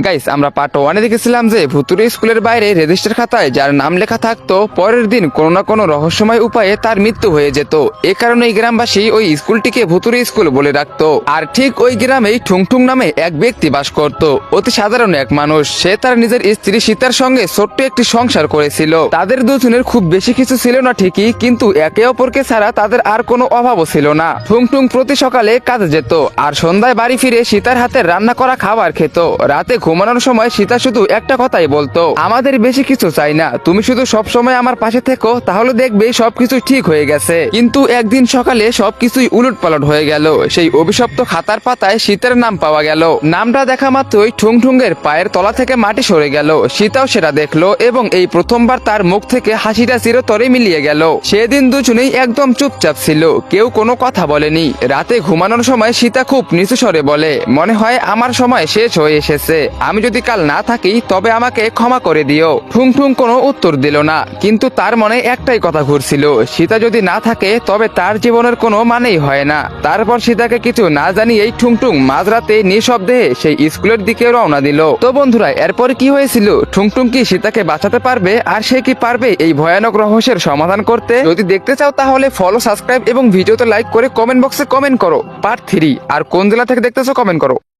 Guys, আমরা part 1-এ দেখেছিলাম যে ভুতুড়ে স্কুলের বাইরে রেজিস্টার খাতায় যার নাম লেখা থাকতো পরের দিন কোনো না কোনো রহস্যময় উপায়ে তার মৃত্যু হয়ে যেত। এ কারণে গ্রামবাসী ওই স্কুলটিকে ভুতুড়ে স্কুল বলে রাখতো। আর ঠিক ওই গ্রামেই ঠুংঠুং নামে এক ব্যক্তি বাস করত। অতি সাধারণ এক মানুষ। সে তার নিজের স্ত্রী সীতার সঙ্গে ছোট্ট একটি সংসার করেছিল। তাদের দুজনের খুব বেশি কিছু ছিল না ঠিকই, কিন্তু একে অপরকে ছাড়া তাদের আর কোনো অভাবও ছিল না। ঠুংঠুং প্রতি সকালে কাজে যেত আর সন্ধ্যায় বাড়ি ফিরে সীতার হাতে রান্না করা খাবার খেত। রাতে ঘুমানোর সময় সীতা শুধু একটা কথাই বলতো, আমাদের বেশি কিছু চাই না, তুমি শুধু সব সময় আমার পাশে থেকো, তাহলে দেখবে সবকিছু ঠিক হয়ে গেছে। কিন্তু একদিন সকালে সবকিছুই উলটপালট হয়ে গেল। সেই অভিশপ্ত খাতার পাতায় সীতার নাম পাওয়া গেল। নামটা দেখা মাত্রই ঠুংঠুংয়ের পায়ের তলা থেকে মাটি সরে গেল। সীতাও সেটা দেখলো এবং এই প্রথমবার তার মুখ থেকে হাসিটা চিরতরে মিলিয়ে গেল। সেদিন দুজনেই একদম চুপচাপ ছিল, কেউ কোনো কথা বলেনি। রাতে ঘুমানোর সময় সীতা খুব নিচু স্বরে বলে, মনে হয় আমার সময় শেষ হয়ে এসেছে, আমি যদি কাল না থাকি তবে আমাকে ক্ষমা করে দিও। ঠুংঠুং কোনো উত্তর দিল না, কিন্তু তার মনে একটাই কথা ঘুরছিল, সীতা যদি না থাকে তবে তার জীবনের কোনো মানেই হয় না। তারপর সীতাকে কিছু না জানিয়েই ঠুংঠুং মাঝরাতে নিঃশব্দে সেই স্কুলের দিকে রওনা দিল। তো বন্ধুরা, এরপর কি হয়েছিল? ঠুংঠুং কি সীতাকে বাঁচাতে পারবে? আর সে কি পারবে এই ভয়ানক রহস্যের সমাধান করতে? যদি দেখতে চাও তাহলে ফলো, সাবস্ক্রাইব এবং ভিডিওতে লাইক করে কমেন্ট বক্সে কমেন্ট করো পার্ট 3। আর কোন জেলা থেকে দেখতেছো কমেন্ট করো।